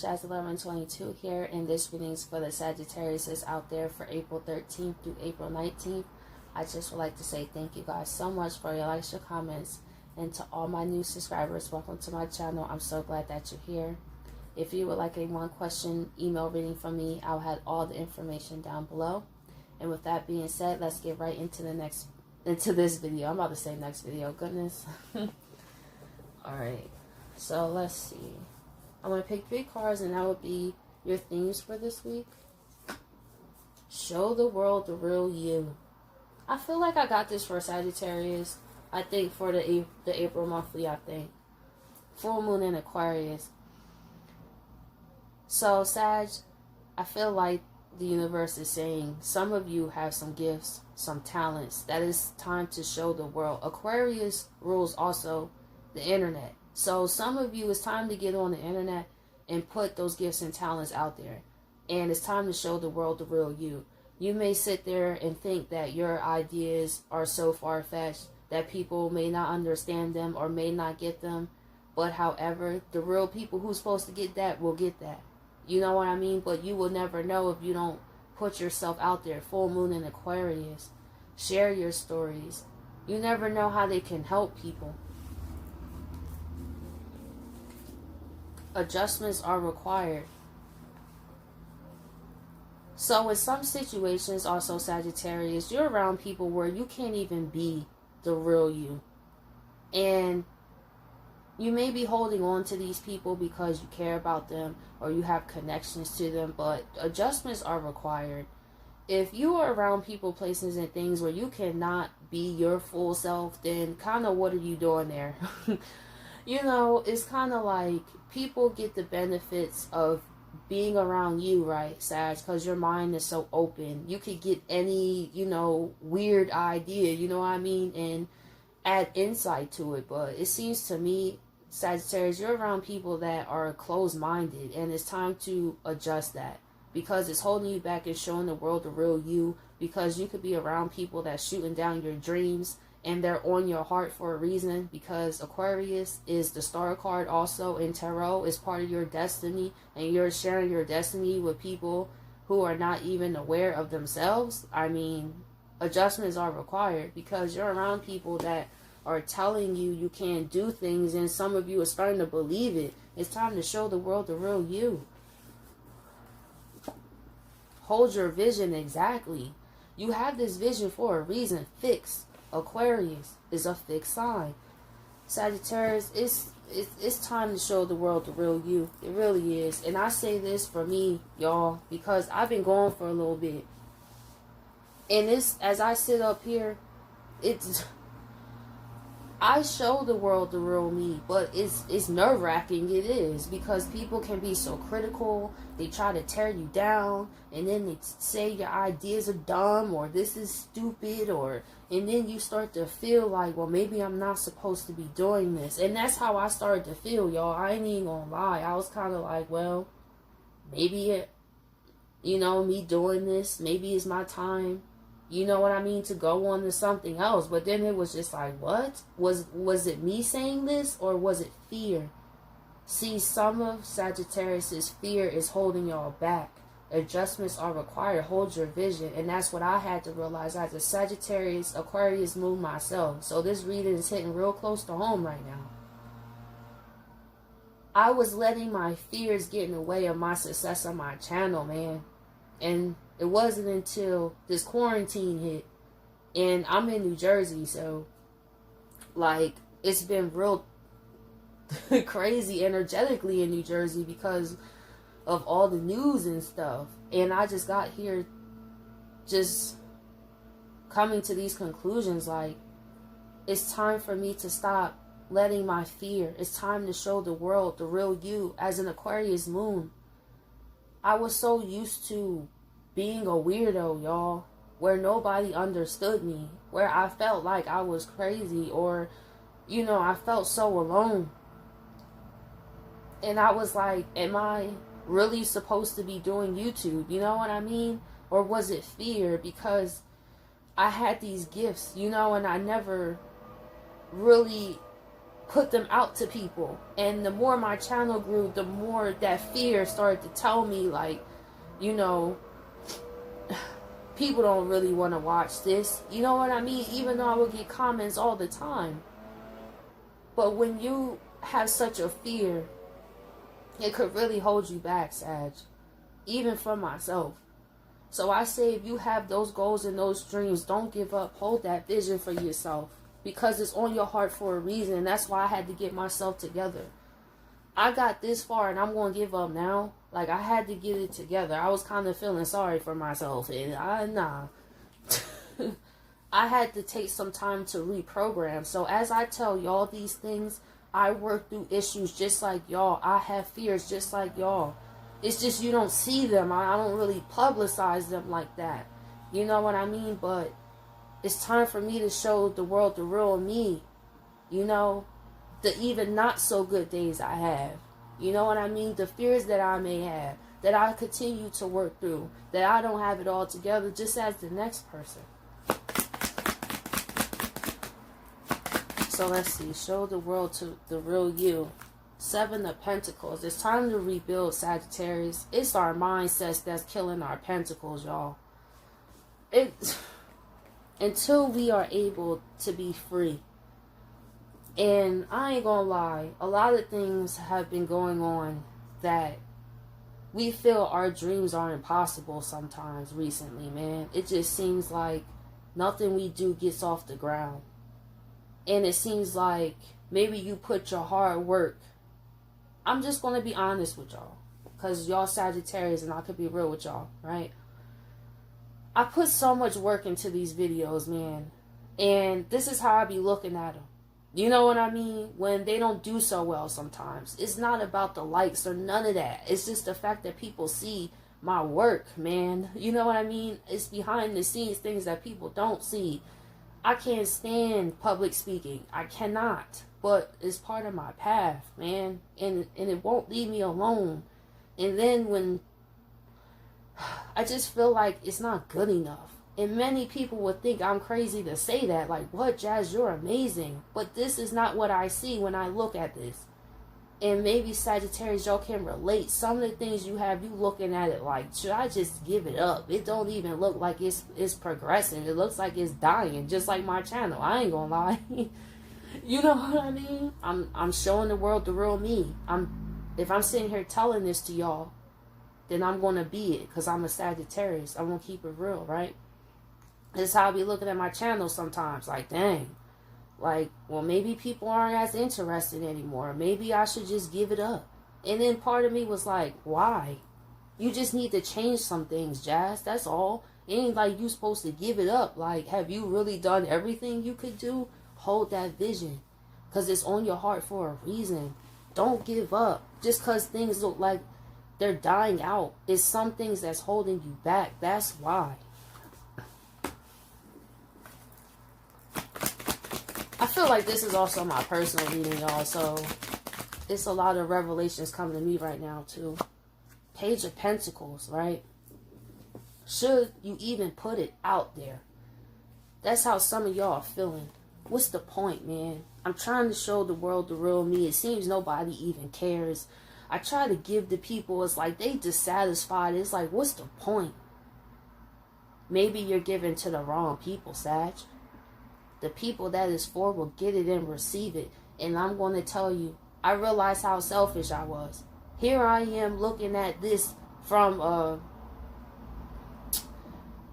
Shaz1122 here, and this reading is for the Sagittarius out there for April 13th through April 19th. I just would like to say thank you guys so much for your likes, your comments, and to all my new subscribers, welcome to my channel. I'm so glad that you're here. If you would like a one-question email reading from me, I'll have all the information down below. And with that being said, let's get right into this video. I'm about to say next video, goodness. Alright, so let's see. I'm going to pick 3 cards, and that would be your themes for this week. Show the world the real you. I feel like I got this for Sagittarius. I think for the April monthly, I think. Full moon in Aquarius. So, Sag, I feel like the universe is saying some of you have some gifts, some talents that is time to show the world. Aquarius rules also the internet. So some of you, it's time to get on the internet and put those gifts and talents out there. And it's time to show the world the real you. You may sit there and think that your ideas are so far-fetched that people may not understand them or may not get them. But however, the real people who's supposed to get that will get that. You know what I mean? But you will never know if you don't put yourself out there. Full moon in Aquarius. Share your stories. You never know how they can help people. Adjustments are required. So in some situations, also Sagittarius, you're around people where you can't even be the real you. And you may be holding on to these people because you care about them or you have connections to them, but adjustments are required. If you are around people, places, and things where you cannot be your full self, then kind of what are you doing there? You know, it's kind of like people get the benefits of being around you, right, Sag? Because your mind is so open. You could get any, weird idea, you know what I mean? And add insight to it. But it seems to me, Sagittarius, you're around people that are closed-minded. And it's time to adjust that. Because it's holding you back and showing the world the real you. Because you could be around people that's shooting down your dreams. And they're on your heart for a reason, because Aquarius is the star card also in tarot. It's part of your destiny, and you're sharing your destiny with people who are not even aware of themselves. I mean, adjustments are required because you're around people that are telling you you can't do things, and some of you are starting to believe it. It's time to show the world the real you. Hold your vision exactly. You have this vision for a reason, fixed. Aquarius is a fixed sign. Sagittarius, it's time to show the world the real you. It really is. And I say this for me, y'all, because I've been going for a little bit. And this, as I sit up here, I show the world the real me, but it's nerve-wracking. It is, because people can be so critical. They try to tear you down, and then they say your ideas are dumb, or this is stupid, and then you start to feel like, well, maybe I'm not supposed to be doing this. And that's how I started to feel, y'all. I ain't even gonna lie. I was kind of like, well, maybe me doing this, maybe it's my time. You know what I mean? To go on to something else. But then it was just like, what? Was it me saying this, or was it fear? See, some of Sagittarius's fear is holding y'all back. Adjustments are required. Hold your vision. And that's what I had to realize as a Sagittarius Aquarius moon myself. So this reading is hitting real close to home right now. I was letting my fears get in the way of my success on my channel, man. And it wasn't until this quarantine hit, and I'm in New Jersey, so like it's been real crazy energetically in New Jersey because of all the news and stuff. And I just got here just coming to these conclusions, like it's time for me to stop letting my fear. It's time to show the world the real you. As an Aquarius moon, I was so used to being a weirdo, y'all, where nobody understood me, where I felt like I was crazy, or, I felt so alone. And I was like, am I really supposed to be doing YouTube? You know what I mean? Or was it fear? Because I had these gifts, and I never really put them out to people. And the more my channel grew, the more that fear started to tell me, like, you know, people don't really want to watch this. You know what I mean? Even though I would get comments all the time. But when you have such a fear, it could really hold you back, Sag. Even for myself. So I say, if you have those goals and those dreams, don't give up. Hold that vision for yourself. Because it's on your heart for a reason. And that's why I had to get myself together. I got this far and I'm going to give up now. Like, I had to get it together. I was kind of feeling sorry for myself. And I had to take some time to reprogram. So as I tell y'all these things, I work through issues just like y'all. I have fears just like y'all. It's just you don't see them. I don't really publicize them like that. You know what I mean? But it's time for me to show the world the real me. You know? The even not so good days I have. You know what I mean? The fears that I may have. That I continue to work through. That I don't have it all together just as the next person. So let's see. Show the world to the real you. 7 of Pentacles. It's time to rebuild, Sagittarius. It's our mindsets that's killing our pentacles, y'all. Until we are able to be free. And I ain't gonna lie, a lot of things have been going on that we feel our dreams are impossible sometimes recently, man. It just seems like nothing we do gets off the ground. And it seems like maybe you put your hard work. I'm just going to be honest with y'all. Because y'all Sagittarius and I could be real with y'all, right? I put so much work into these videos, man. And this is how I be looking at them. You know what I mean? When they don't do so well sometimes. It's not about the likes or none of that. It's just the fact that people see my work, man. You know what I mean? It's behind the scenes things that people don't see. I can't stand public speaking. I cannot. But it's part of my path, man. And it won't leave me alone. And then when I just feel like it's not good enough. And many people would think I'm crazy to say that. Like, what, Jazz, you're amazing. But this is not what I see when I look at this. And maybe Sagittarius, y'all can relate. Some of the things you have, you looking at it like, should I just give it up? It don't even look like it's progressing. It looks like it's dying, just like my channel. I ain't gonna lie. You know what I mean? I'm showing the world the real me. If I'm sitting here telling this to y'all, then I'm gonna be it, because I'm a Sagittarius. I'm gonna keep it real, right? This is how I be looking at my channel sometimes. Like, dang. Like, well, maybe people aren't as interested anymore. Maybe I should just give it up. And then part of me was like, why? You just need to change some things, Jazz. That's all. It ain't like you supposed to give it up. Like, have you really done everything you could do? Hold that vision. Because it's on your heart for a reason. Don't give up. Just because things look like they're dying out. It's some things that's holding you back. That's why. I feel like this is also my personal reading, y'all, so it's a lot of revelations coming to me right now, too. Page of Pentacles, right? Should you even put it out there? That's how some of y'all are feeling. What's the point, man? I'm trying to show the world the real me. It seems nobody even cares. I try to give the people, it's like they dissatisfied. It's like, what's the point? Maybe you're giving to the wrong people, Sag. The people that is for will get it and receive it. And I'm going to tell you, I realized how selfish I was. Here I am looking at this from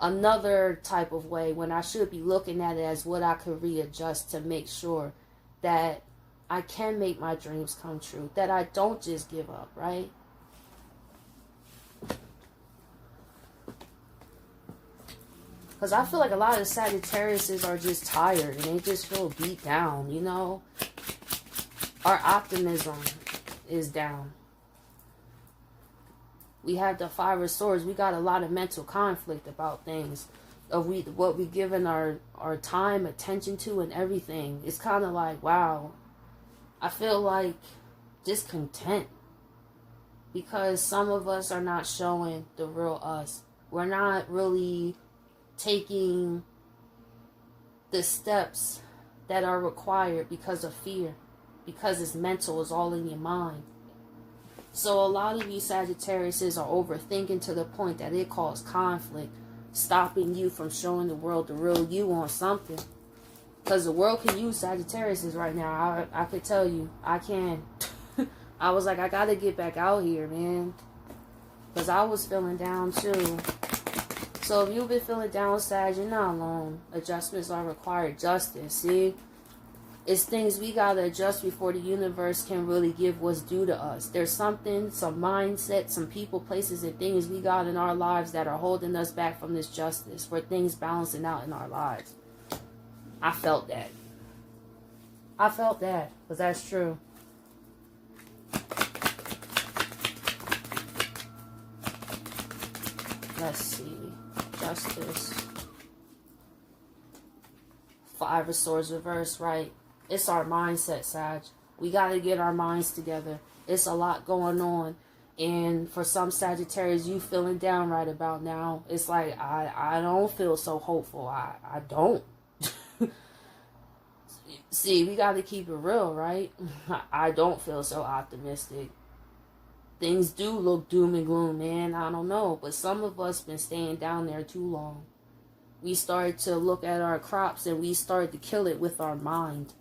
another type of way, when I should be looking at it as what I could readjust to make sure that I can make my dreams come true. That I don't just give up, right? Because I feel like a lot of Sagittariuses are just tired and they just feel beat down, you know? Our optimism is down. We have the 5 of Swords. We got a lot of mental conflict about things. Of what we given our time, attention to, and everything. It's kind of like, wow. I feel like discontent. Because some of us are not showing the real us. We're not really taking the steps that are required because of fear. because it's mental, it's all in your mind. So a lot of you Sagittariuses are overthinking to the point that it causes conflict, stopping you from showing the world the real you on something. Because the world can use Sagittariuses right now. I could tell you, I can. I was like, I gotta get back out here, man. Because I was feeling down too. So if you've been feeling down, Sag, you're not alone. Adjustments are required. Justice, see? It's things we gotta adjust before the universe can really give what's due to us. There's something, some mindset, some people, places, and things we got in our lives that are holding us back from this justice, for things balancing out in our lives. I felt that. I felt that, because that's true. Let's see. Justice. 5 of Swords reverse, right? It's our mindset, Sag. We got to get our minds together. It's a lot going on. And for some Sagittarius, you feeling down right about now. It's like, I don't feel so hopeful. I don't. See, we got to keep it real, right? I don't feel so optimistic. Things do look doom and gloom, man. I don't know. But some of us been staying down there too long. We started to look at our crops and we started to kill it with our mind.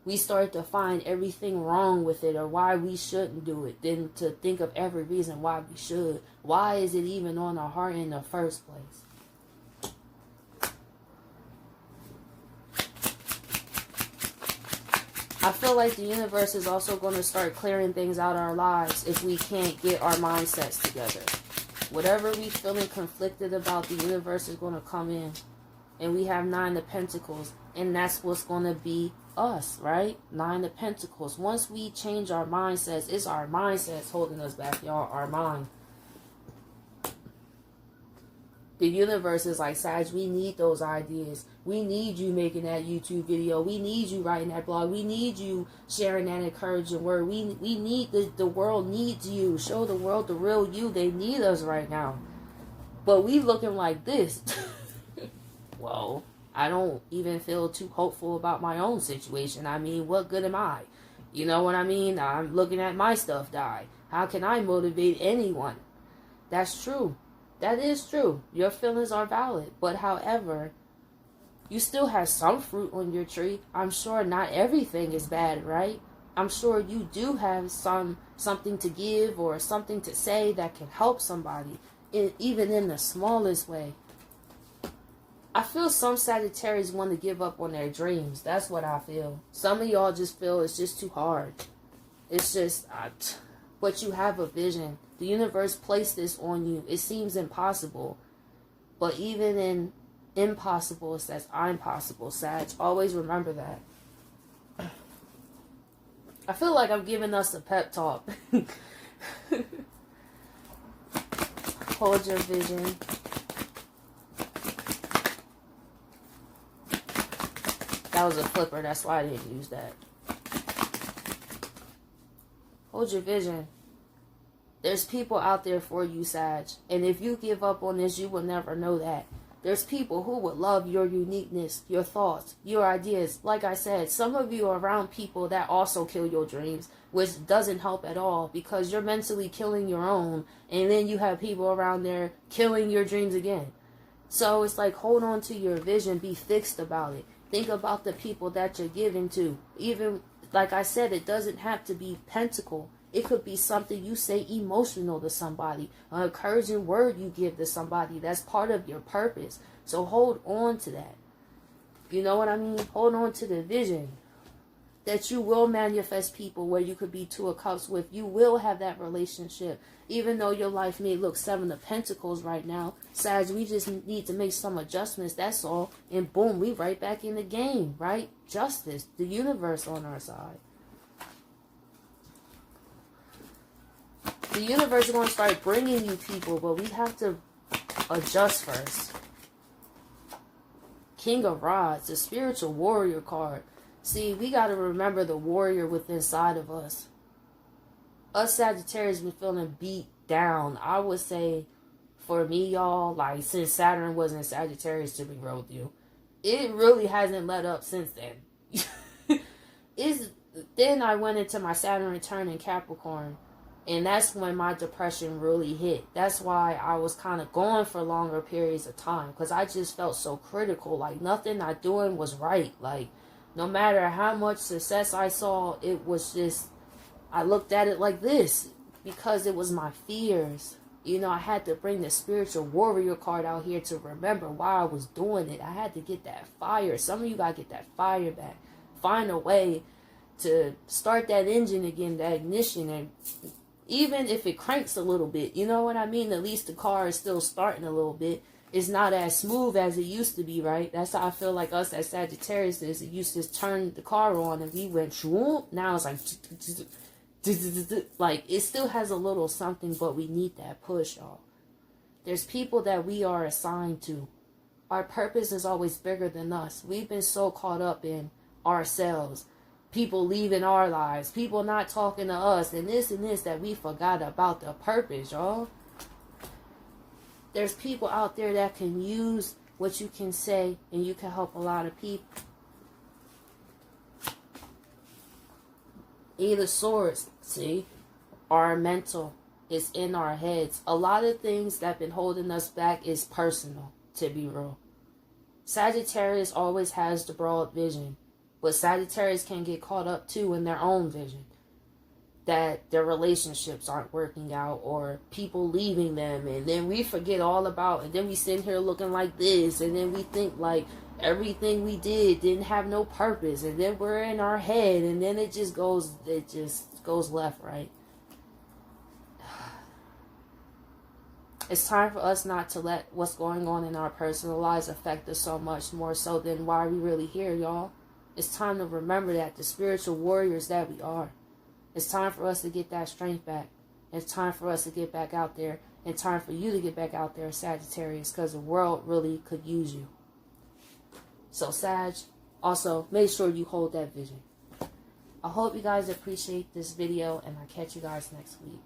We started to find everything wrong with it or why we shouldn't do it, then to think of every reason why we should. Why is it even on our heart in the first place? I feel like the universe is also going to start clearing things out of our lives if we can't get our mindsets together. Whatever we feeling conflicted about, the universe is going to come in. And we have 9 of Pentacles. And that's what's going to be us, right? 9 of Pentacles. Once we change our mindsets, it's our mindsets holding us back, y'all. Our mind. The universe is like, Sag, we need those ideas. We need you making that YouTube video. We need you writing that blog. We need you sharing that encouraging word. We need, the world needs you. Show the world the real you. They need us right now. But we looking like this. Well, I don't even feel too hopeful about my own situation. I mean, what good am I? You know what I mean? I'm looking at my stuff die. How can I motivate anyone? That's true. That is true. Your feelings are valid. But however, you still have some fruit on your tree. I'm sure not everything is bad, right? I'm sure you do have something to give or something to say that can help somebody, even in the smallest way. I feel some Sagittarius want to give up on their dreams. That's what I feel. Some of y'all just feel it's just too hard. It's just, but you have a vision. The universe placed this on you. It seems impossible. But even in impossible, it says I'm possible, Sag. Always remember that. I feel like I'm giving us a pep talk. Hold your vision. That was a flipper. That's why I didn't use that. Hold your vision. There's people out there for you, Sag. And if you give up on this, you will never know that. There's people who would love your uniqueness, your thoughts, your ideas. Like I said, some of you are around people that also kill your dreams, which doesn't help at all because you're mentally killing your own. And then you have people around there killing your dreams again. So it's like, hold on to your vision. Be fixed about it. Think about the people that you're giving to. Even, like I said, it doesn't have to be pentacle. It could be something you say emotional to somebody. An encouraging word you give to somebody. That's part of your purpose. So hold on to that. You know what I mean? Hold on to the vision. That you will manifest people where you could be 2 of Cups with. You will have that relationship. Even though your life may look 7 of Pentacles right now. Sag, we just need to make some adjustments. That's all. And boom, we right back in the game, right? Justice. The universe on our side. The universe is going to start bringing you people, but we have to adjust first. King of Rods, the spiritual warrior card. See, we got to remember the warrior within inside of us. Us Sagittarius been feeling beat down. I would say, for me, y'all, like, since Saturn was in Sagittarius, to be real with you, it really hasn't let up since then. then I went into my Saturn return in Capricorn. And that's when my depression really hit. That's why I was kind of going for longer periods of time. Because I just felt so critical. Like, nothing I doing was right. Like, no matter how much success I saw, it was just, I looked at it like this. Because it was my fears. You know, I had to bring the spiritual warrior card out here to remember why I was doing it. I had to get that fire. Some of you got to get that fire back. Find a way to start that engine again, that ignition, and even if it cranks a little bit, you know what I mean? At least the car is still starting a little bit. It's not as smooth as it used to be, right? That's how I feel like us as Sagittarius is. It used to turn the car on and we went, shwoop. Now it's like, it still has a little something, but we need that push, y'all. There's people that we are assigned to. Our purpose is always bigger than us. We've been so caught up in ourselves. People leaving our lives, people not talking to us, and this that we forgot about the purpose, y'all. There's people out there that can use what you can say, and you can help a lot of people. Either swords, see, are mental. It's in our heads. A lot of things that been holding us back is personal, to be real. Sagittarius always has the broad vision. But Sagittarius can get caught up too in their own vision. That their relationships aren't working out, or people leaving them, and then we forget all about, and then we sit here looking like this, and then we think like everything we did didn't have no purpose, and then we're in our head, and then it just goes left, right? It's time for us not to let what's going on in our personal lives affect us so much, more so than why are we really here, y'all. It's time to remember that, the spiritual warriors that we are. It's time for us to get that strength back. It's time for us to get back out there. And time for you to get back out there, Sagittarius, because the world really could use you. So, Sag, also, make sure you hold that vision. I hope you guys appreciate this video, and I'll catch you guys next week.